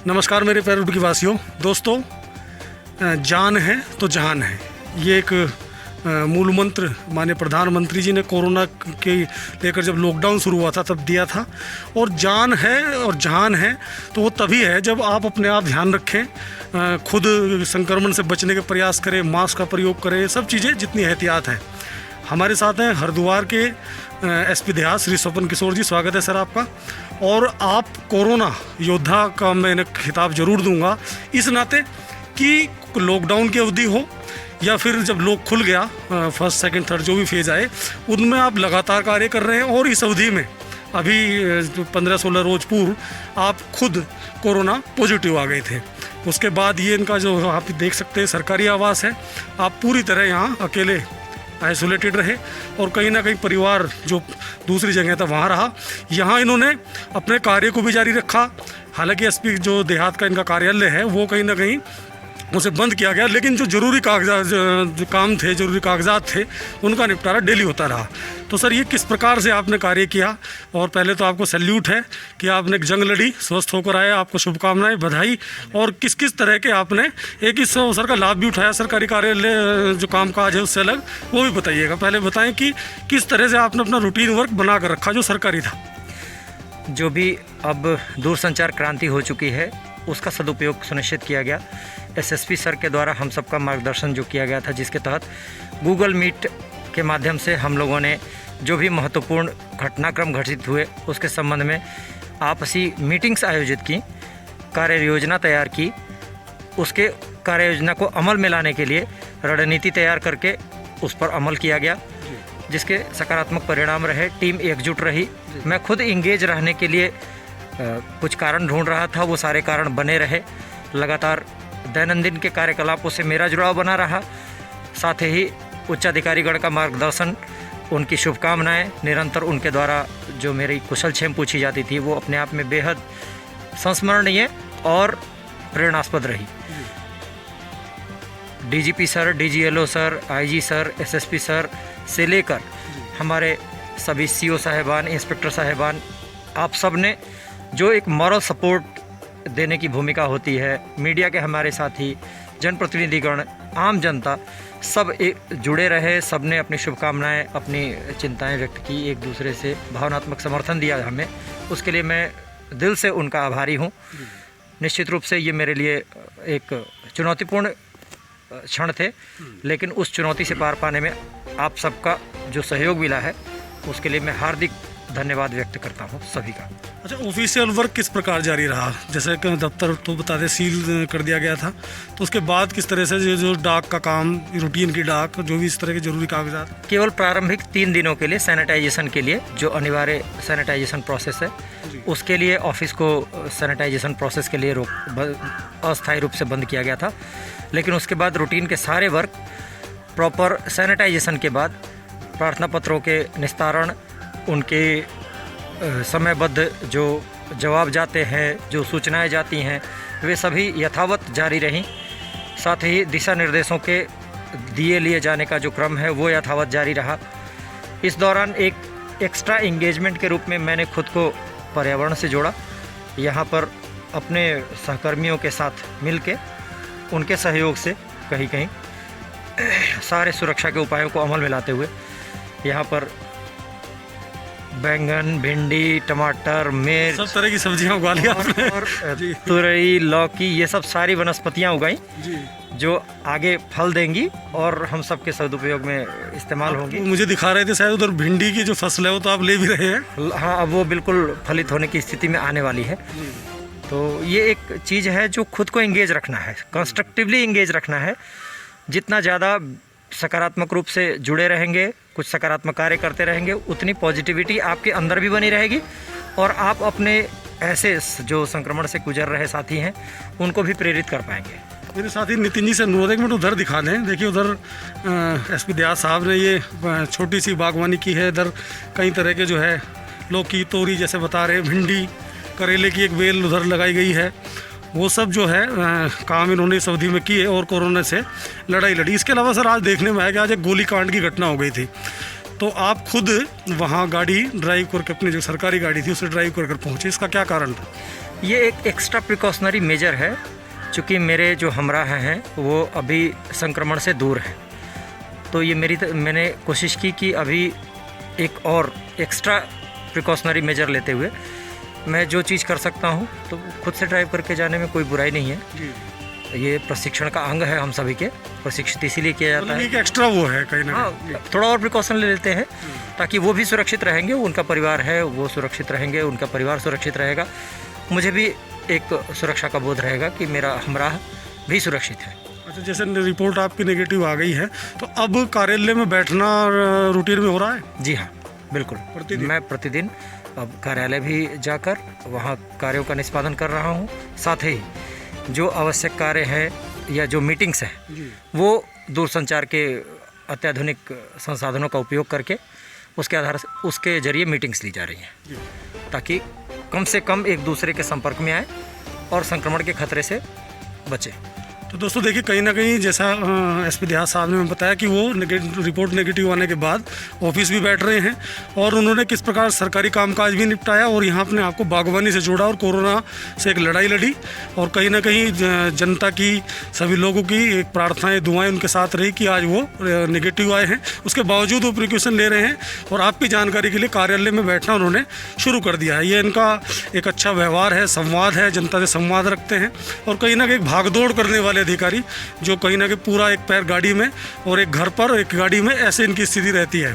नमस्कार मेरे पैरोड की वासियों, दोस्तों, जान है तो जहान है, ये एक मूल मंत्र माननीय प्रधानमंत्री जी ने कोरोना के लेकर जब लॉकडाउन शुरू हुआ था तब दिया था। और जान है और जहान है तो वो तभी है जब आप अपने आप ध्यान रखें, खुद संक्रमण से बचने के प्रयास करें, मास्क का प्रयोग करें, सब चीज़ें जितनी एहतियात है। हमारे साथ हैं हरिद्वार के एसपी देहात श्री स्वपन किशोर जी, स्वागत है सर आपका। और आप कोरोना योद्धा का मैं खिताब जरूर दूंगा इस नाते कि लॉकडाउन की अवधि हो या फिर जब लोग खुल गया, फर्स्ट सेकंड थर्ड जो भी फेज़ आए, उनमें आप लगातार कार्य कर रहे हैं। और इस अवधि में अभी 15-16 रोज पूर्व आप खुद कोरोना पॉजिटिव आ गए थे। उसके बाद ये इनका जो आप देख सकते हैं सरकारी आवास है, आप पूरी तरह यहाँ अकेले आइसोलेटेड रहे और कहीं ना कहीं परिवार जो दूसरी जगह था वहाँ रहा। यहाँ इन्होंने अपने कार्य को भी जारी रखा। हालांकि एसपी जो देहात का इनका कार्यालय है वो कहीं ना कहीं उसे बंद किया गया, लेकिन जो ज़रूरी कागजात जो काम थे, ज़रूरी कागजात थे, उनका निपटारा डेली होता रहा। तो सर, ये किस प्रकार से आपने कार्य किया? और पहले तो आपको सैल्यूट है कि आपने एक जंग लड़ी, स्वस्थ होकर आए, आपको शुभकामनाएं, बधाई। और किस किस तरह के आपने एक इस अवसर का लाभ भी उठाया, सरकारी कार्यालय जो काम काज है उससे अलग, वो भी बताइएगा। पहले बताएं कि किस तरह से आपने अपना रूटीन वर्क बना कर रखा जो सरकारी था। जो भी अब दूरसंचार क्रांति हो चुकी है उसका सदुपयोग सुनिश्चित किया गया। एसएसपी सर के द्वारा हम सबका मार्गदर्शन जो किया गया था, जिसके तहत गूगल मीट के माध्यम से हम लोगों ने जो भी महत्वपूर्ण घटनाक्रम घटित हुए उसके संबंध में आपसी मीटिंग्स आयोजित की, कार्य योजना तैयार की, उसके कार्य योजना को अमल में लाने के लिए रणनीति तैयार करके उस पर अमल किया गया, जिसके सकारात्मक परिणाम रहे। टीम एकजुट रही। मैं खुद इंगेज रहने के लिए कुछ कारण ढूंढ रहा था, वो सारे कारण बने रहे। लगातार दैनंदिन के कार्यकलापों से मेरा जुड़ाव बना रहा, साथ ही उच्चाधिकारीगण का मार्गदर्शन, उनकी शुभकामनाएं निरंतर उनके द्वारा जो मेरी कुशलक्षेम पूछी जाती थी वो अपने आप में बेहद संस्मरणीय और प्रेरणास्पद रही। DGP sir, DGLO sir, IG sir, SSP sir से लेकर हमारे सभी सीओ साहिबान, इंस्पेक्टर साहिबान, आप सब ने जो एक मॉरल सपोर्ट देने की भूमिका होती है, मीडिया के हमारे साथी, जनप्रतिनिधिगण, आम जनता, सब जुड़े रहे। सब ने अपनी शुभकामनाएं, अपनी चिंताएं व्यक्त की, एक दूसरे से भावनात्मक समर्थन दिया हमें। उसके लिए मैं दिल से उनका आभारी हूं। निश्चित रूप से ये मेरे लिए एक चुनौतीपूर्ण क्षण थे, लेकिन उस चुनौती से पार पाने में आप सबका जो सहयोग मिला है उसके लिए मैं हार्दिक धन्यवाद व्यक्त करता हूं सभी का। अच्छा, ऑफिशियल वर्क किस प्रकार जारी रहा? जैसे कि दफ्तर तो बता दें सील कर दिया गया था, तो उसके बाद किस तरह से जो डाक का काम, रूटीन की डाक, जो भी इस तरह के जरूरी कागजात? केवल प्रारंभिक 3 दिनों के लिए सैनिटाइजेशन के लिए जो अनिवार्य सैनिटाइजेशन प्रोसेस है उसके लिए ऑफिस को सैनिटाइजेशन प्रोसेस के लिए अस्थायी रूप से बंद किया गया था। लेकिन उसके बाद रूटीन के सारे वर्क प्रॉपर सैनिटाइजेशन के बाद प्रार्थना पत्रों के निस्तारण, उनके समयबद्ध जो जवाब जाते हैं, जो सूचनाएं जाती हैं, वे सभी यथावत जारी रहीं। साथ ही दिशा निर्देशों के दिए लिए जाने का जो क्रम है वो यथावत जारी रहा। इस दौरान एक एक्स्ट्रा इंगेजमेंट के रूप में मैंने खुद को पर्यावरण से जोड़ा। यहाँ पर अपने सहकर्मियों के साथ मिलके उनके सहयोग से कहीं कहीं सारे सुरक्षा के उपायों को अमल में लाते हुए यहाँ पर बैंगन, भिंडी, टमाटर, मिर्च, सब तरह की सब्जियां उगा लिया आपने। और तुरई, लौकी, ये सब सारी वनस्पतियां उगाई जो आगे फल देंगी और हम सब के सदुपयोग में इस्तेमाल होंगी। मुझे दिखा रहे थे शायद उधर भिंडी की जो फसल है वो तो आप ले भी रहे हैं। हाँ, अब वो बिल्कुल फलित होने की स्थिति में आने वाली है। तो ये एक चीज़ है जो खुद को इंगेज रखना है, कंस्ट्रक्टिवली इंगेज रखना है। जितना ज़्यादा सकारात्मक रूप से जुड़े रहेंगे, कुछ सकारात्मक कार्य करते रहेंगे, उतनी पॉजिटिविटी आपके अंदर भी बनी रहेगी और आप अपने ऐसे जो संक्रमण से गुजर रहे साथी हैं उनको भी प्रेरित कर पाएंगे। मेरे साथी नितिन जी से अनुरोध है कि उधर दिखा दें। देखिए उधर एसपी देहात साहब ने ये छोटी सी बागवानी की है। इधर कई तरह के जो है लौकी, तोरी जैसे बता रहे, भिंडी, करेले की एक बेल उधर लगाई गई है। वो सब जो है काम इन्होंने इस अवधि में किए और कोरोना से लड़ाई लड़ी। इसके अलावा सर आज देखने में आया कि आज एक गोलीकांड की घटना हो गई थी, तो आप खुद वहाँ गाड़ी ड्राइव करके, अपनी जो सरकारी गाड़ी थी उसे ड्राइव कर पहुँचे, इसका क्या कारण था? ये एक एक्स्ट्रा प्रिकॉशनरी मेजर है, चूँकि मेरे जो हमराह हैं वो अभी संक्रमण से दूर हैं, तो ये मैंने कोशिश की कि अभी एक और एक्स्ट्रा प्रिकॉशनरी मेजर लेते हुए मैं जो चीज़ कर सकता हूँ तो खुद से ड्राइव करके जाने में कोई बुराई नहीं है। जी। ये प्रशिक्षण का अंग है, हम सभी के प्रशिक्षित इसीलिए किया जाता मतलब है। एक एक्स्ट्रा वो है कहीं ना हाँ, कहीं। थोड़ा और प्रिकॉशन ले लेते हैं ताकि वो भी सुरक्षित रहेंगे, उनका परिवार है वो सुरक्षित रहेंगे, उनका परिवार सुरक्षित रहेगा, मुझे भी एक सुरक्षा का बोध रहेगा कि मेरा हमराह भी सुरक्षित है। अच्छा, जैसे रिपोर्ट आपकी नेगेटिव आ गई है तो अब कार्यालय में बैठना रूटीन में हो रहा है? जी हाँ, बिल्कुल। प्रतिदिन? मैं प्रतिदिन अब कार्यालय भी जाकर वहाँ कार्यों का निष्पादन कर रहा हूँ, साथ ही जो आवश्यक कार्य है या जो मीटिंग्स हैं जी। वो दूरसंचार के अत्याधुनिक संसाधनों का उपयोग करके उसके आधार से उसके जरिए मीटिंग्स ली जा रही हैं, जी। ताकि कम से कम एक दूसरे के संपर्क में आए और संक्रमण के खतरे से बचे। तो दोस्तों देखिए, कहीं ना कहीं जैसा एसपी देहात साहब ने बताया कि वो रिपोर्ट नेगेटिव आने के बाद ऑफिस भी बैठ रहे हैं और उन्होंने किस प्रकार सरकारी कामकाज भी निपटाया और यहाँ अपने आप को बागवानी से जोड़ा और कोरोना से एक लड़ाई लड़ी। और कहीं ना कहीं जनता की, सभी लोगों की एक प्रार्थनाएं, दुआएं उनके साथ रही कि आज वो नेगेटिव आए हैं, उसके बावजूद वो प्रिकॉशन ले रहे हैं और आपकी जानकारी के लिए कार्यालय में बैठना उन्होंने शुरू कर दिया है। ये इनका एक अच्छा व्यवहार है, संवाद है, जनता से संवाद रखते हैं और कहीं ना कहीं भागदौड़ करने वाले अधिकारी जो कहीं ना कहीं पूरा एक पैर गाड़ी में और एक घर पर एक गाड़ी में, ऐसे इनकी स्थिति रहती है।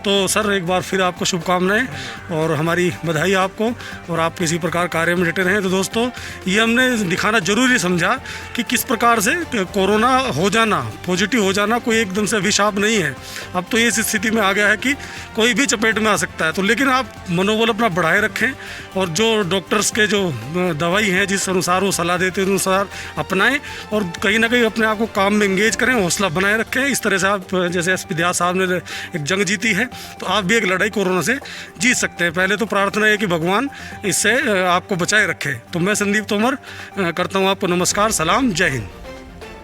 तो सर एक बार फिर आपको शुभकामनाएं और हमारी बधाई आपको, और आप किसी प्रकार कार्य में डटे रहें। तो दोस्तों ये हमने दिखाना जरूरी समझा कि किस प्रकार से कोरोना हो जाना, पॉजिटिव हो जाना कोई एकदम से अभिशाप नहीं है। अब तो ये इस स्थिति में आ गया है कि कोई भी चपेट में आ सकता है। तो लेकिन आप मनोबल अपना बढ़ाए रखें और जो डॉक्टर्स के जो दवाई हैं जिस अनुसार वो सलाह देते हैं उस अनुसार अपनाएं और कहीं ना कहीं अपने आप को काम में एंगेज करें, हौसला बनाए रखें। इस तरह से आप जैसे एसपी देहात साहब ने एक जंग जीती है तो आप भी एक लड़ाई कोरोना से जीत सकते हैं। पहले तो प्रार्थना है कि भगवान इससे आपको बचाए रखे। तो मैं संदीप तोमर करता हूँ आपको नमस्कार, सलाम, जय हिंद।